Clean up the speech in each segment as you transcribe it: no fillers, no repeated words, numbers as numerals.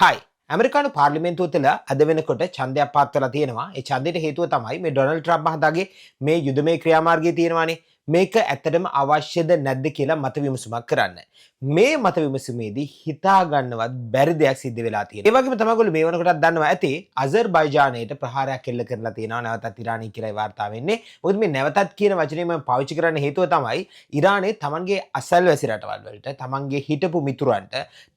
හයි ඇමරිකානු පාර්ලිමේන්තුව තුළ අද වෙනකොට ඡන්දයක් පාත් වෙලා තියෙනවා. ඒ ඡන්දයට හේතුව තමයි මේ ඩොනල්ඩ් ට්‍රම්ප් මහතාගේ මේ යුදමය ක්‍රියාමාර්ගය තියෙනවානේ. මේක ඇත්තටම අවශ්‍යද නැද්ද කියලා මත විමසුමක් කරන්න. මේ මත විමසුමේදී හිතා ගන්නවත් බැරි දෙයක් සිද්ධ වෙලා තියෙනවා. ඒ වගේම තමයි ඔයගොල්ලෝ මේ වෙනකොටත් දන්නවා ඇති අසර්බයිජානයට ප්‍රහාරයක් එල්ල කරලා තියෙනවා. නැවතත් ඉරානය කියලා වාර්තා වෙන්නේ. මොකද මේ නැවතත් කියන වචනේ මම පාවිච්චි කරන්න හේතුව තමයි ඉරානයේ තමන්ගේ අසල්වැසි රටවල් වලට, තමන්ගේ හිටපු මිතුරන්ට,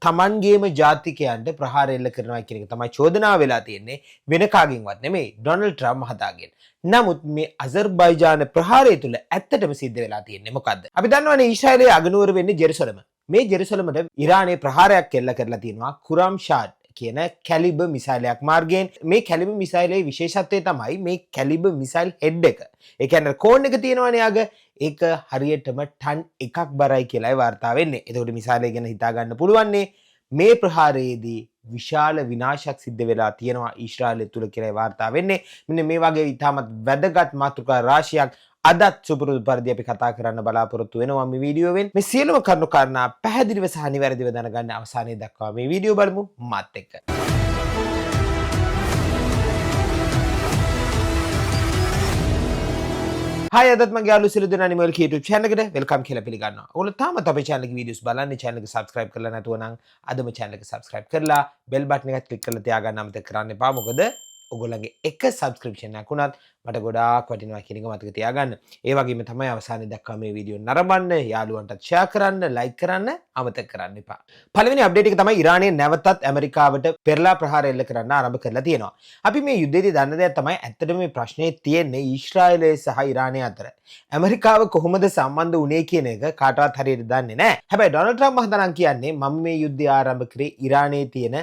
තමන්ගේම ජාතිකයන්ට ප්‍රහාර එල්ල කරනවා කියන එක තමයි චෝදනාව වෙලා තියෙන්නේ. වෙන කාගෙන්වත් නෙමෙයි ඩොනල්ඩ් ට්‍රම්ප් මහතාගෙන්. නමුත් මේ අසර්බයිජාන ප්‍රහාරය තුළ ඇත්තටම සිද්ධ වෙලා තියෙන්නේ මොකද්ද? අපි දන්නවනේ ඊශ්‍රායලයේ අගනුවර වෙන්නේ ජෙරුසලම. මේ ජෙරුසලමට ඉරානයේ ප්‍රහාරයක් එල්ල කරලා තියෙනවා කුරම් ෂාඩ් කියන කැලිබර් මිසයිලයක් මාර්ගයෙන්. මේ කැලිබර් මිසයිලේ විශේෂත්වය තමයි මේ කැලිබර් මිසයිල් හෙඩ් එක. ඒ කියන්නේ කෝන් එක තියෙනවනේ යාග. ඒක හරියටම ටන් එකක් බරයි කියලායි වාර්තා වෙන්නේ. එතකොට මිසයිලය ගැන හිතා ගන්න පුළුවන්නේ මේ ප්‍රහාරයේදී විශාල විනාශයක් සිද්ධ වෙලා තියෙනවා ඊශ්‍රායලය තුල කියලා වාර්තා වෙන්නේ. මෙන්න මේ වගේ ඉතාමත් වැදගත් මාතෘකා රාශියක් අදත් සුපුරුදු පරිදි අපි කතා කරන්න බලාපොරොත්තු වෙනවා මේ වීඩියෝවෙන්. මේ සියලුම කරුණු කාරණා පැහැදිලිව සහ නිවැරදිව දැනගන්න අවසානයේ දක්වා මේ වීඩියෝ බලමු මාත් එක්ක. Hi අදත් මගේ යාළුවෝ සියලු දෙනා නිමල් YouTube channel එකට welcome කියලා පිළිගන්නවා. ඔයාලා තාමත් අපේ channel එකේ videos බලන්නේ channel එක subscribe කරලා නැතුව නම් අදම channel එක subscribe කරලා bell button එකත් click කරලා තියාගන්න අමතක කරන්න එපා. මොකද ඔයගොල්ලන්ගේ එක subscription එකක් උනත් මට ගොඩාක් වටිනවා කියන එක මතක තියාගන්න. ඒ වගේම තමයි අවසානයේ දක්වා මේ වීඩියෝ නරඹන්න, යාළුවන්ටත් share කරන්න, like කරන්න අමතක කරන්න එපා. පළවෙනි අප්ඩේට් එක තමයි ඉරානයේ නැවතත් ඇමරිකාවට පෙරලා ප්‍රහාර එල්ල කරන්න ආරම්භ කරලා තියෙනවා. අපි මේ යුද්ධයේදී දන්න දෙයක් තමයි ඇත්තටම මේ ප්‍රශ්නේ තියෙන්නේ ඊශ්‍රායලය සහ ඉරානය අතර. ඇමරිකාව කොහොමද සම්බන්ධ වුණේ කියන එක කාටවත් හරියට දන්නේ නැහැ. හැබැයි ඩොනල්ඩ් ට්‍රම්ප් මහතා නම් කියන්නේ මම මේ යුද්ධය ආරම්භ කරේ ඉරානයේ තියෙන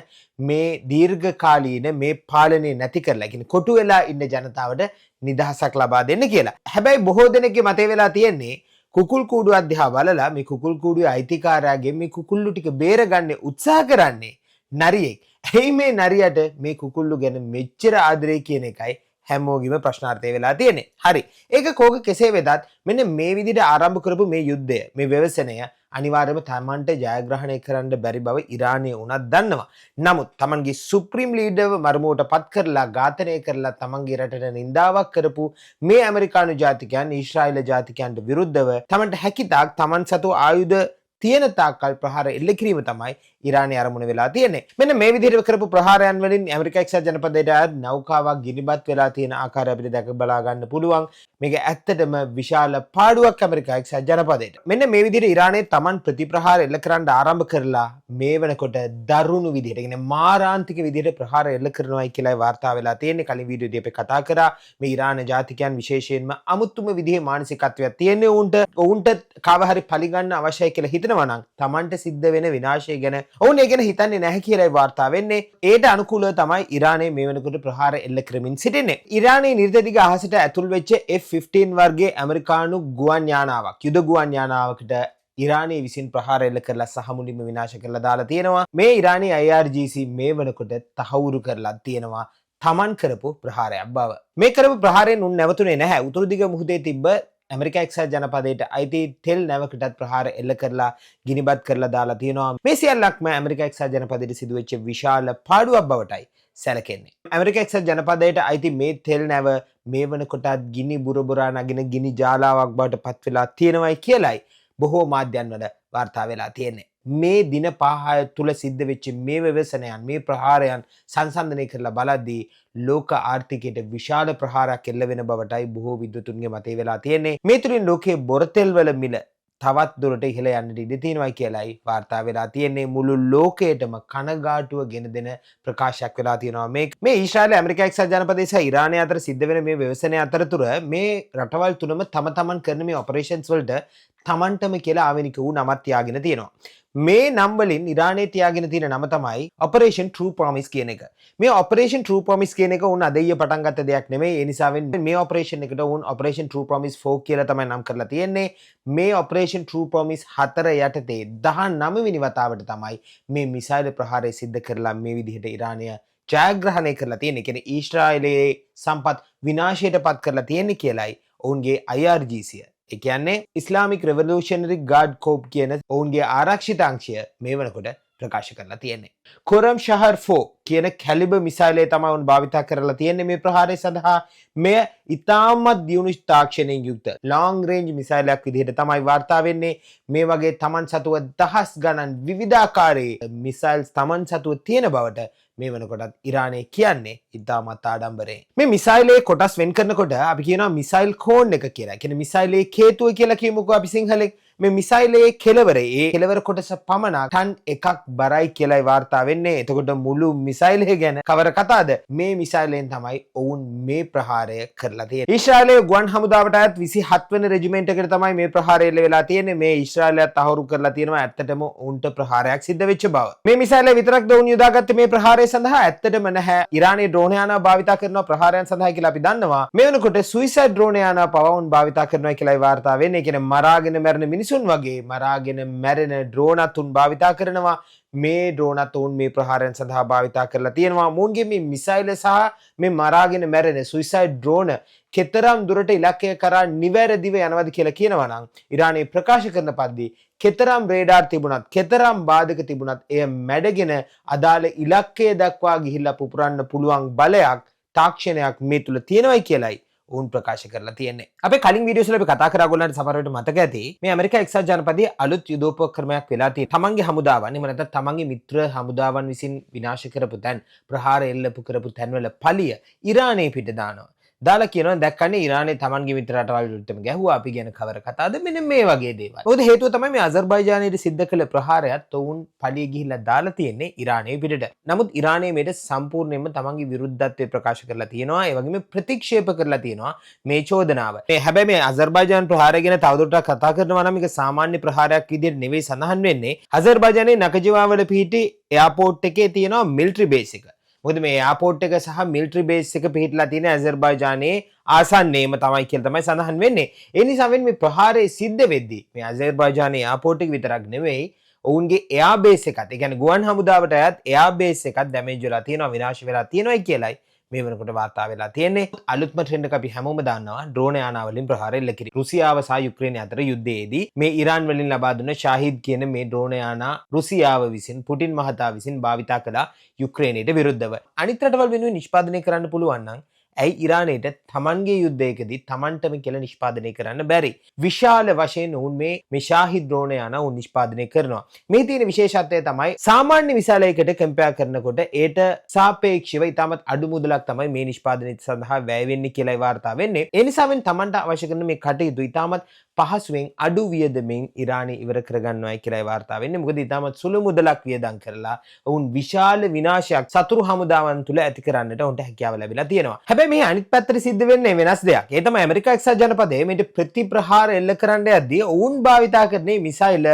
මේ දීර්ඝකාලීන මේ පාලනය නැති කරලා, කියන්නේ කොටු වෙලා ඉන්න ජනතාවට නිදහසක් ලබා දෙන්න කියලා. හැබැයි බොහෝ දෙනෙක්ගේ මතය වෙලා තියෙන්නේ කුකුල් කූඩුව අධ්‍යා බලලා මේ කුකුල් කූඩුවේ අයිතිකාරයාගෙන් මේ කුකුල්ලු ටික බේරගන්න උත්සාහ කරන්නේ නරියෙක්. ඇයි මේ නරියට මේ කුකුල්ලු ගැන මෙච්චර ආදරේ කියන එකයි හැමෝගෙම ප්‍රශ්නාර්ථය වෙලා තියෙන්නේ. හරි. ඒක කෝක කෙසේ වෙතත් මෙන්න මේ විදිහට ආරම්භ කරපු මේ යුද්ධය, මේ ව්‍යවසනය අනිවාර්යයෙන්ම තමන්ට ජයග්‍රහණය කරන්න බැරි බව ඉරානය උනත් දන්නවා. නමුත් තමන්ගේ සුප්‍රීම් ලීඩර්ව මරමුවට පත් කරලා ඝාතනය කරලා තමන්ගේ රටට නින්දාවක් කරපු මේ ඇමරිකානු ජාතිකයන් ඊශ්‍රායල ජාතිකයන්ට විරුද්ධව තමන්ට හැකිතාක් තමන් සතු ආයුධ තියෙන තාක්කල් ප්‍රහාර එල්ල කිරීම තමයි ඉරානයේ අරමුණ වෙලා තියෙන්නේ. මෙන්න මේ විදිහට කරපු ප්‍රහාරයන් වලින් ඇමරිකා එක්සත් ජනපදයට නෞකාවක් ගිනිබත් වෙලා තියෙන ආකාරය අපිට දැක බලා ගන්න පුළුවන්. මේක ඇත්තටම විශාල පාඩුවක් ඇමරිකා එක්සත් ජනපදයට. මෙන්න මේ විදිහට ඉරානයේ Taman ප්‍රතිප්‍රහාර එල්ල කරන්න ආරම්භ කරලා මේ වෙනකොට දරුණු විදිහට, කියන්නේ මාරාන්තික විදිහට ප්‍රහාර එල්ල කරනවායි කියලා වාර්තා වෙලා තියෙන්නේ. කලින් වීඩියෝදී අපි කතා කරා මේ ඉරාන ජාතිකයන් විශේෂයෙන්ම අමුතුම විදිහේ මානසිකත්වයක් තියෙන උන්ට කාව හරි පරිගන්න අවශ්‍යයි කියලා හිතනවා නම් Tamanට සිද්ධ වෙන විනාශය ගැන ඔවුන් ඒ ගැන හිතන්නේ නැහැ කියලා වාර්තා වෙන්නේ. ඒට අනුකූලව තමයි ඉරානයේ මේ වෙනකොට ප්‍රහාර එල්ල කරමින් සිටින්නේ. ඉරානයේ නිර්දදිග අහසට ඇතුල් වෙච්ච F-15 වර්ගයේ ඇමරිකානු ගුවන් යානාවක්, යුද ගුවන් යානාවකට ඉරානයේ විසින් ප්‍රහාර එල්ල කරලා සහ මුලින්ම විනාශ කරලා දාලා තියෙනවා. මේ ඉරානයේ IRGC මේ වෙනකොට තහවුරු කරලා තියෙනවා Taman කරපු ප්‍රහාරයක් බව. මේ කරපු ප්‍රහාරයෙන් උන් නැවතුනේ නැහැ. උතුරු දිග මුහුදේ තිබ්බ ඇමරිකා එක්සත් ජනපදයට අයිති තෙල් නැවකටත් ප්‍රහාර එල්ල කරලා ගිනිබත් කරලා දාලා තියෙනවා. මේ සියල්ලක්ම ඇමරිකා එක්සත් ජනපදයට සිදුවෙච්ච විශාල පාඩුවක් බවටයි සැලකෙන්නේ. ඇමරිකා එක්සත් ජනපදයට අයිති මේ තෙල් නැව මේ වෙනකොටත් ගිනි බුරබුරා නගින ගිනි ජාලාවක් බවට පත් වෙලා තියෙනවයි කියලයි බොහෝ මාධ්‍යන් වල වාර්තා වෙලා තියෙන්නේ. මේ දින 5 තුල සිද්ධ වෙච්ච මේ ව්‍යවසනයන්, මේ ප්‍රහාරයන් සංසන්දනය කරලා බලද්දී ලෝක ආර්ථිකයට විශාල ප්‍රහාරයක් එල්ල වෙන බවටයි බොහෝ විද්වතුන්ගේ මතය වෙලා තියෙන්නේ. මේ තුලින් ලෝකයේ බොරතෙල් වල මිල තවත් දුරට ඉහළ යන්නට ඉඩ තියෙනවා කියලායි වාර්තා වෙලා තියෙන්නේ. මුළු ලෝකයටම කනගාටුව ගෙන දෙන ප්‍රකාශයක් වෙලා තියෙනවා. මේ ඊශ්‍රායල, ඇමරිකා එක්සත් ජනපදයේ සහ ඉරානය අතර සිද්ධ වෙන මේ ව්‍යවසනය අතරතුර මේ රටවල් තුනම තමන් කරන මේ ඔපරේෂන්ස් වලට තමන්ටම කියලා ආවෙනික වූ නමක් තියාගෙන තියෙනවා. මේ නම් වලින් ඉරානයේ තියාගෙන තියෙන නම තමයි Operation True Promise කියන එක. මේ Operation True Promise කියන එක උන් අදෙය පටන් ගත්ත දෙයක් නෙමෙයි. ඒ නිසාවෙන් මේ ඔපරේෂන් එකට උන් Operation True Promise 4 කියලා තමයි නම් කරලා තියෙන්නේ. මේ Operation True Promise 4 යටතේ 19 වෙනි වතාවට තමයි මේ මිසයිල් ප්‍රහාරය සිද්ධ කරලා මේ විදිහට ඉරානය ජයග්‍රහණය කරලා තියෙන්නේ. කියන්නේ ඊශ්‍රායලයේ සම්පත් විනාශයට පත් කරලා තියෙන්නේ කියලයි ඔවුන්ගේ IRGC ඒ කියන්නේ ඉස්ලාමික් රෙවොලූෂනරි ගාඩ් කෝප් කියන ඔවුන්ගේ ආරක්ෂිත අංශය මේ වෙනකොට ප්‍රකාශ කරලා තියෙන්නේ. කොරම් ශහර් 4 කියන කැලිබර් මිසයිලය තමයි උන් භාවිත කරලා තියෙන්නේ මේ ප්‍රහාරය සඳහා. මෙය ඉතාමත් දියුණු තාක්ෂණයෙන් යුක්ත long range මිසයිලයක් විදිහට තමයි වාර්තා වෙන්නේ. මේ වගේ Taman සතුව දහස් ගණන් විවිධාකාරයේ මිසයිල්ස් Taman සතුව තියෙන බවට මේ වෙනකොටත් ඉරානය කියන්නේ ඉතාමත් ආඩම්බරයෙන්. මේ මිසයිලේ කොටස් වෙන් කරනකොට අපි කියනවා මිසයිල් කෝන් එක කියලා. කියන්නේ මිසයිලේ හේතුව කියලා කියමුකෝ අපි සිංහලෙන්. මේ මිසයිලේ කෙලවරේ කෙලවර කොටස පමණක් ටන් එකක් බරයි කියලායි වාර්තා වෙන්නේ. එතකොට මුළු මිසයිලය ගැන කවර කතාවද? මේ මිසයිලෙන් තමයි ඔවුන් මේ ප්‍රහාරය කරලා තියෙන්නේ. ඊශ්‍රායලයේ ගුවන් හමුදාවට අයත් 27 වෙනි රෙජිමෙන්ට් එකට තමයි මේ ප්‍රහාරය වෙලා තියෙන්නේ. මේ ඊශ්‍රායලයත් අහුරු කරලා තියෙනවා ඇත්තටම උන්ට ප්‍රහාරයක් සිද්ධ වෙච්ච බව. මේ මිසයිලය විතරක්ද උන් යොදාගත්තේ මේ ප්‍රහාරය සඳහා? ඇත්තටම නැහැ. ඉරානයේ ඩ්‍රෝන යානා භාවිත කරනවා ප්‍රහාරයන් සඳහා කියලා අපි දන්නවා. මේ වෙනකොට සුයිසයිඩ් ඩ්‍රෝන යානා පව උන් භාවිත කරනවා කියලායි වාර්තා වෙන්නේ. ඒ කියන්නේ මරාගෙන මැරෙන මිනිසුන් වගේ මරාගෙන මැරෙන ඩ්‍රෝනත් උන් භාවිත කරනවා. මේ ඩ්‍රෝනත් උන් මේ ප්‍රහාරයන් සඳහා භාවිත කරලා තියෙනවා. මුන්ගේ මේ මිසයිල සහ මේ මරාගෙන මැරෙන සුයිසයිඩ් ඩ්‍රෝන කෙතරම් දුරට ඉලක්කය කරා නිවැරදිව යනවද කියලා කියනවා නම් ඉරානයේ ප්‍රකාශ කරන පරිදි කෙතරම් රේඩාර් තිබුණත් කෙතරම් බාධක තිබුණත් එය මැඩගෙන අදාළ ඉලක්කය දක්වා ගිහිල්ලා පුපුරන්න පුළුවන් බලයක් තාක්ෂණයක් මේ තුල තියෙනවයි කියලයි උන් ප්‍රකාශ කරලා තියෙන්නේ. අපේ කලින් වීඩියෝස් වල අපි කතා කරා ගොල්ලන්ට සමහර වෙලට මතක ඇති මේ ඇමරිකා එක්සත් ජනපදයේ අලුත් යුදෝපක්‍රමයක් වෙලා තියෙනවා. තමන්ගේ හමුදාවන් එහෙම නැත්නම් තමන්ගේ මිත්‍ර හමුදාවන් විසින් විනාශ කරපු තැන් ප්‍රහාර එල්ලපු කරපු තැන්වල පලිය ඉරානයේ පිට දානවා. දාලා කියනවා දැක්කන්නේ ඉරානයේ තමන්ගේ මිත්‍ර රටවල් වලටම ගැහුවා අපි ගැන කවර කතාවද මෙන්න මේ වගේ දේවල්. මොකද හේතුව තමයි මේ අසර්බයිජානයේ සිද්ධ කළ ප්‍රහාරයත් ඔවුන් පලිය ගිහිල්ලා දාලා තියෙන්නේ ඉරානයේ පිටට. නමුත් ඉරානයේ මේට සම්පූර්ණයෙන්ම තමන්ගේ විරුද්ධත්වය ප්‍රකාශ කරලා තියෙනවා. ඒ වගේම ප්‍රතික්ෂේප කරලා තියෙනවා මේ චෝදනාව. මේ හැබැයි මේ අසර්බයිජාන් ප්‍රහාරය ගැන තවදුරටත් කතා කරනවා නම් මේක සාමාන්‍ය ප්‍රහාරයක් විදිහට නෙවෙයි සඳහන් වෙන්නේ. අසර්බයිජානයේ නකජිවා වල පිහිටි එයාපෝට් එකේ තියෙනවා මිලිටරි බේස් එක. මොකද මේ එයාපෝට් එක සහ මිලිටරි බේස් එක පිහිටලා තියෙන අසර්බයිජානයේ ආසන්නයේම තමයි කියලා තමයි සඳහන් වෙන්නේ. ඒ නිසා මේ ප්‍රහාරය සිද්ධ වෙද්දී මේ අසර්බයිජානයේ එයාපෝට් එක විතරක් නෙවෙයි ඔවුන්ගේ එයා බේස් එකත් ඒ කියන්නේ ගුවන් හමුදාවට අයත් එයා බේස් එකත් ඩැමේජ් වෙලා තියෙනවා විනාශ වෙලා තියෙනවායි කියලයි මේ වෙනකොට වාර්තා වෙලා තියෙන්නේ. අලුත්ම ට්‍රෙන්ඩ් එක අපි හැමෝම දන්නවා ඩ්‍රෝන යානා වලින් ප්‍රහාර එල්ල කිරීම. රුසියාව සහ යුක්‍රේනය අතර යුද්ධයේදී මේ ඉරාන් වලින් ලබා දුන්න ශාහිද් කියන මේ ඩ්‍රෝන යානා රුසියාව විසින් පුටින් මහතා විසින් භාවිතා කළා යුක්‍රේනයට විරුද්ධව. අනිත් රටවල් වෙනුවෙන් නිෂ්පාදනය කරන්න පුළුවන් නම් ඇයි ඉරානයට තමන්ගේ යුද්ධයකදී තමන්ටම කියලා නිෂ්පාදනය කරන්න බැරි? විශාල වශයෙන් උන් මේ ශාහිද් ඩ්‍රෝන යානා උන් නිෂ්පාදනය කරනවා. මේ තියෙන විශේෂත්වය තමයි සාමාන්‍ය විශාලයකට කම්පෙයාර් කරනකොට ඒට සාපේක්ෂව ඉතාමත් අඩු මුදලක් තමයි මේ නිෂ්පාදනය සඳහා වැය වෙන්නේ කියලායි වාර්තා වෙන්නේ. ඒ නිසා තමන්ට අවශ්‍ය කරන මේ කටයුතු ඉතාමත් පහසුවෙන් අඩු වියදමින් ඉරානය ඉවර කරගන්නවායි කියලායි වාර්තා වෙන්නේ. මොකද ඉතාමත් සුළු මුදලක් වියදම් කරලා වුන් විශාල විනාශයක් සතුරු හමුදාවන් තුල ඇති කරන්නට උන්ට හැකියාව ලැබිලා තියෙනවා. හැබැයි මේ අනිත් පැත්තට සිද්ධ වෙන්නේ වෙනස් දෙයක්. ඒ තමයි ඇමරිකා එක්සත් ජනපදයේ මේ ප්‍රතිප්‍රහාර එල්ල කරන්න යද්දී වුන් භාවිතා කරන්නේ මිසයිල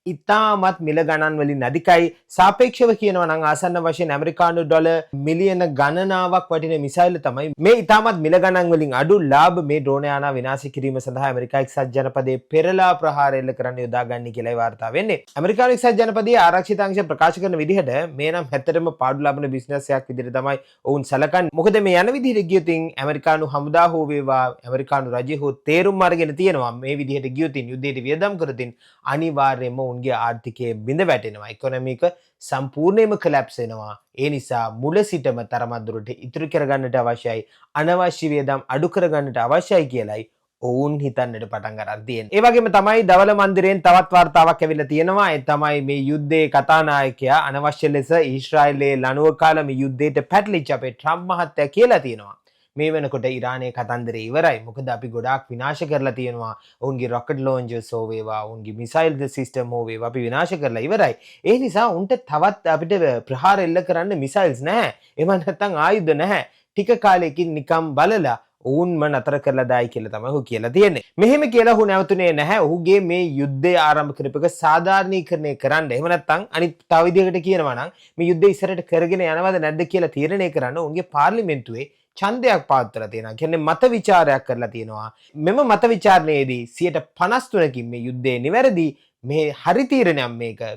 ඉතාමත් මිල ගණන් වලින් අධිකයි. සාපේක්ෂව කියනවා නම් ආසන්න වශයෙන් ඇමරිකානු ඩොලර් මිලියන ගණනාවක් වටින මිසයිල් තමයි මේ ඉතාමත් මිල ගණන් වලින් අඩු ලාභ මේ ඩ්‍රෝන යානා විනාශ කිරීම සඳහා ඇමරිකා එක්සත් ජනපදයේ පෙරලා ප්‍රහාර එල්ල කරන්න යොදාගන්නේ කියලායි වාර්තා වෙන්නේ. ඇමරිකානු එක්සත් ජනපදයේ ආරක්ෂිත අංශ ප්‍රකාශ කරන විදිහට මේ නම් හැතරම පාඩු ලබන බිස්නස් එකක් විදිහට තමයි ඔවුන් සැලකන්නේ. මොකද මේ යන විදිහට ගියොතින් ඇමරිකානු හමුදා හෝ වේවා ඇමරිකානු රජය හෝ තේරුම් අරගෙන තියෙනවා මේ විදිහට ගියොතින් යුද්ධයට වියදම් කරොතින් අනිවාර්යයෙන්ම උන්ගේ ආර්ථිකය බිඳ වැටෙනවා. ඉකොනොමික සම්පූර්ණයෙන්ම කොලැප්ස් වෙනවා. ඒ නිසා මුල සිටම තරමක් දුරට ඉතුරු කරගන්නට අවශ්‍යයි. අනවශ්‍ය වියදම් අඩු කරගන්නට අවශ්‍යයි කියලයි ඔවුන් හිතන්නට පටන් ගන්න තියෙනවා. ඒ වගේම තමයි දවල මන්දිරයෙන් තවත් වාර්තාවක් ඇවිල්ලා තියෙනවා. ඒ තමයි මේ යුද්ධයේ කතානායකයා අනවශ්‍ය ලෙස ඊශ්‍රායලයේ ලනුව කාලා මේ යුද්ධයට පැටලිච්ච අපේ ට්‍රම්ප් මහත්තයා කියලා තියෙනවා. මේ වෙනකොට ඉරානයේ කතන්දරේ ඉවරයි. මොකද අපි ගොඩාක් විනාශ කරලා තියෙනවා. ඔවුන්ගේ රොකට් ලොන්චර්ස් හෝ වේවා, ඔවුන්ගේ මිසයිල් සිස්ටම් හෝ වේවා අපි විනාශ කරලා ඉවරයි. ඒ නිසා උන්ට තවත් අපිට ප්‍රහාර එල්ල කරන්න මිසයිල්ස් නැහැ. එහෙම නැත්නම් ආයුධ නැහැ. ටික කාලයකින් නිකම් බලලා ඔවුන්ම නතර කරලා දායි කියලා තමයි ඔහු කියලා තියෙන්නේ. මෙහෙම කියලා ඔහු නැවතුනේ නැහැ. ඔහුගේ මේ යුද්ධය ආරම්භ කරපු එක සාධාරණීකරණය කරන්න. එහෙම නැත්නම් අනිත් තව විදිහකට කියනවා නම් මේ යුද්ධය ඉස්සරහට කරගෙන යනවද නැද්ද කියලා තීරණය කරන්න ඔවුන්ගේ පාර්ලිමේන්තුවේ ඡන්දයක් පාත්‍රලා තියෙනවා. කියන්නේ මත විචාරයක් කරලා තියෙනවා. මෙම මත විචාරණයේදී 53%කින් මේ යුද්ධය නිවැරදි මේ හරි තීරණයක්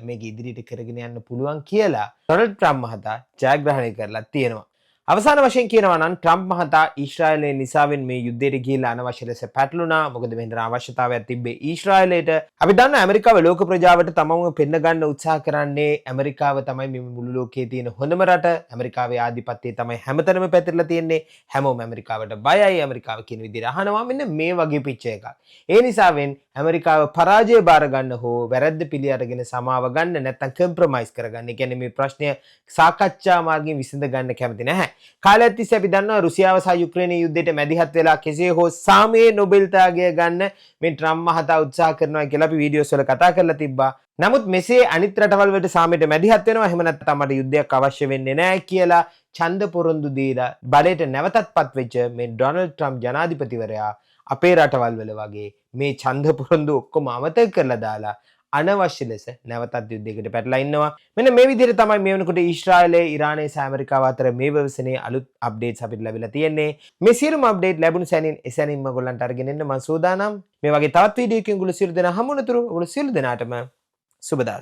මේක ඉදිරියට කරගෙන යන්න පුළුවන් කියලා ඩොනල්ඩ් ට්‍රම්ප් මහතා ජයග්‍රහණය කරලා තියෙනවා. අවසාන වශයෙන් කියනවා නම් ට්‍රම්ප් මහතා ඊශ්‍රායලය නිසාවෙන් මේ යුද්ධයට ගිහිල්ලා අනවශ්‍ය ලෙස පැටළුණා. මොකද මෙහෙම අවශ්‍යතාවයක් තිබ්බේ ඊශ්‍රායලයට. අපි දන්නවා ඇමරිකාව ලෝක ප්‍රජාවට තමන්ව පෙන්න ගන්න උත්සාහ කරන්නේ ඇමරිකාව තමයි මේ මුළු ලෝකයේ තියෙන හොඳම රට. ඇමරිකාවේ ආධිපත්‍යය තමයි හැමතැනම පැතිරලා තියෙන්නේ. හැමෝම ඇමරිකාවට බයයි. ඇමරිකාව කියන විදිහට අහනවා. මෙන්න මේ වගේ පිච්ච එකක්. ඒ නිසාවෙන් ඇමරිකාව පරාජය බාර ගන්න හෝ වැරද්ද පිළි අරගෙන සමාව ගන්න නැත්නම් කම්ප්‍රොමයිස් කරගන්න. ඒ කියන්නේ මේ ප්‍රශ්නය සාකච්ඡා මාර්ගයෙන් විසඳ ගන්න කැමති නැහැ. කාලයක් තිස්සේ අපි දන්නවා රුසියාව සහ යුක්‍රේනයේ යුද්ධයට මැදිහත් වෙලා කෙසේ හෝ සාමයේ නොබෙල් ත්‍යාගය ගන්න මේ ට්‍රම්ප් මහතා උත්සාහ කරනවා කියලා අපි වීඩියෝස් වල කතා කරලා තිබ්බා. නමුත් මෙසේ අනිත් රටවල් වලට සාමයට මැදිහත් වෙනවා. එහෙම නැත්නම් මට යුද්ධයක් අවශ්‍ය වෙන්නේ නැහැ කියලා ඡන්ද පොරොන්දු දීලා බලයට නැවතත්පත් වෙච්ච මේ ඩොනල්ඩ් ට්‍රම්ප් ජනාධිපතිවරයා අපේ රටවල් වල වගේ මේ ඡන්ද පොරොන්දු ඔක්කොම අමතක කරලා දාලා අනවශ්‍ය ලෙස නැවතත් යුද්ධයකට පැටලලා ඉන්නවා. මෙන්න මේ විදිහට තමයි මේ වෙනකොට ඊශ්‍රායලය, ඉරානය සහ ඇමරිකාව අතර මේ වසරේ අලුත් අප්ඩේට්ස් අපිට ලැබිලා තියෙන්නේ. මේ සියලුම අප්ඩේට් ලැබුණු සැනින් එසැනින්ම ඔයගොල්ලන්ට අරගෙන එන්න මම සූදානම්. මේ වගේ තවත් වීඩියෝ එකකින් ඔයගොල්ලෝ සියලු දෙනා හමු වෙනතුරු ඔයගොල්ලෝ සියලු දෙනාටම සුබ දවසක්.